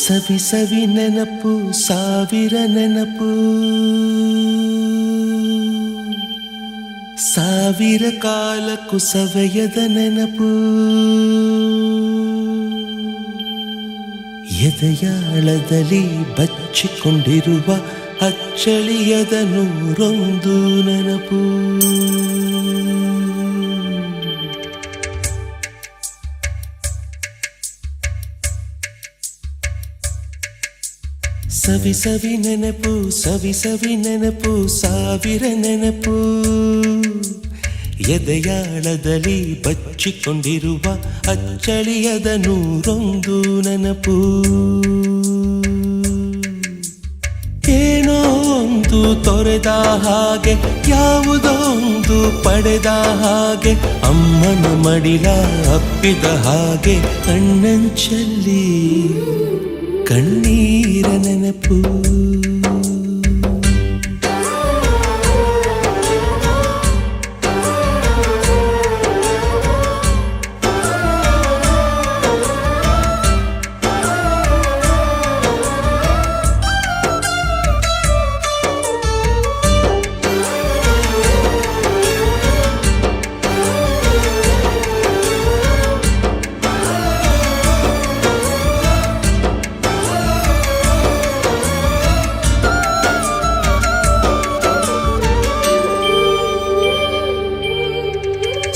ಸವಿ ಸವಿ ನೆನಪು ಸಾವಿರ ನೆನಪು ಸಾವಿರ ಕಾಲಕ್ಕೂ ಸವೆಯದ ನೆನಪು ಎದೆಯಾಳದಲ್ಲಿ ಬಚ್ಚಿಕೊಂಡಿರುವ ಅಚ್ಚಳಿಯದ ನೂರೊಂದು ನೆನಪು ಸವಿ ಸವಿ ನೆನಪು ಸವಿ ಸವಿ ನೆನಪು ಸಾವಿರ ನೆನಪು ಎದೆಯಾಳದಲ್ಲಿ ಬಚ್ಚಿಕೊಂಡಿರುವ ಅಚ್ಚಳಿಯದ ನೂರೊಂದು ನೆನಪು ಏನೋ ಒಂದು ತೊರೆದ ಹಾಗೆ ಯಾವುದೋ ಒಂದು ಪಡೆದ ಹಾಗೆ ಅಮ್ಮನ ಮಡಿಲ ಅಪ್ಪಿದ ಹಾಗೆ ಕಣ್ಣಂಚಲ್ಲಿ ಕಣ್ಣೀರ ನೆನಪು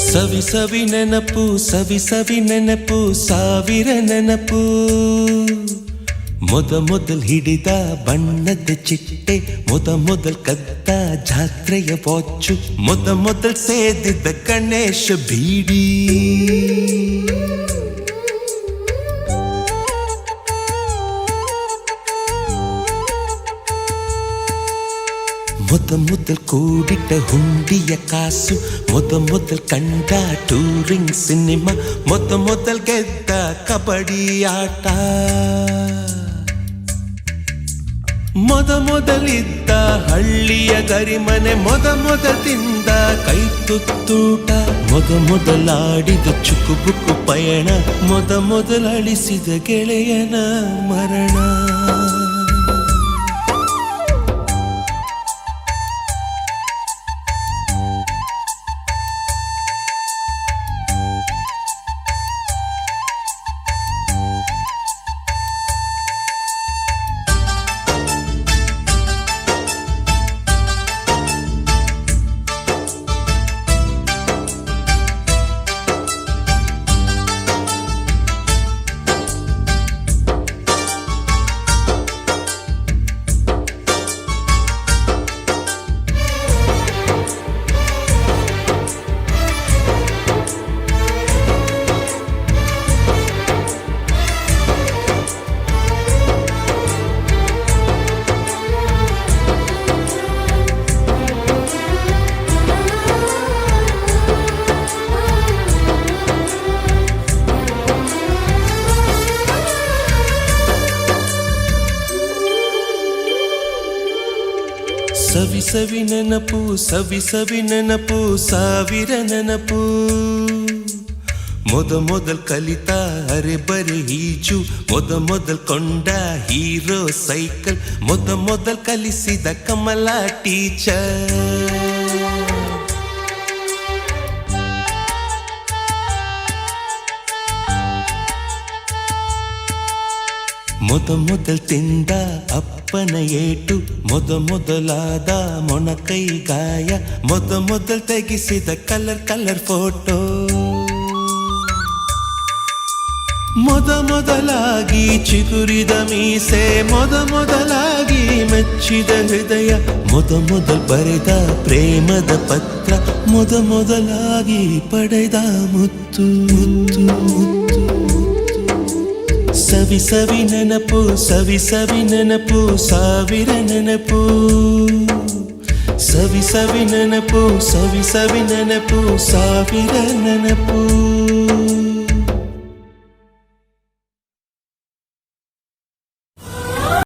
ಸವಿ ಸವಿ ನೆನಪು ಸವಿ ಸವಿ ನೆನಪು ಸಾವಿರ ನೆನಪು ಮೊದಲ್ ಹಿಡಿದ ಬಣ್ಣದ ಚಿಟ್ಟೆ ಮೊದಲ್ ಕದ್ದ ಜಾತ್ರೆಯ ವಾಚು ಮೊದಲ್ ಸೇದಿದ್ದ ಗಣೇಶ ಬೀಡಿ ಮೊದಲ್ ಕೂಡಿಟ್ಟ ಹುಂಡಿಯ ಕಾಸು ಮೊದಲ್ ಕಂಡ ಟೂರಿಂಗ್ ಸಿನಿಮಾ ಮೊದಲ್ ಗೆದ್ದ ಕಬಡ್ಡಿ ಆಟ ಮೊದಲಿದ್ದ ಹಳ್ಳಿಯ ಗರಿಮನೆ ಮೊದಲ್ ತಿಂದ ಕೈ ತುತ್ತೂಟ ಮೊದಲಾಡಿದ ಚುಕುಬುಕು ಪಯಣ ಮೊದಲು ಅಳಿಸಿದ ಗೆಳೆಯನ ಮರಣ ಸವಿ ಸವಿ ನೆನಪು ಸವಿ ಸವಿ ನೆನಪು ಸಾವಿರ ನೆನಪು ಮೊದಲ್ ಕಲಿತ ಅರೆಬರೆ ಈಜು ಮೊದಲ್ ಕೊಂಡ ಹೀರೋ ಸೈಕಲ್ ಮೊದಲ್ ಕಲಿಸಿದ ಕಮಲ ಟೀಚರ್ ಮೊದಲ್ ತಿಂದ ಅಪ್ಪನ ಏಟು ಮೊದಲಾದ ಮೊಣಕೈ ಗಾಯ ಮೊದಲ್ ತೆಗೆಸಿದ ಕಲರ್ ಫೋಟೋ ಮೊದಲಾಗಿ ಚಿಗುರಿದ ಮೀಸೆ ಮೊದಲಾಗಿ ಮೆಚ್ಚಿದ ಹೃದಯ ಮೊದಲ್ ಬರೆದ ಪ್ರೇಮದ ಪತ್ರ ಮೊದಲಾಗಿ ಪಡೆದ ಮುತ್ತು ಸವಿ ಸವಿ ನೆನಪು ಸವಿ ಸವಿ ನೆನಪು ಸಾವಿರ ನೆನಪು ಸವಿ ಸವಿ ನೆನಪು ಸವಿ ಸವಿ ನೆನಪು ಸಾವಿರ ನೆನಪು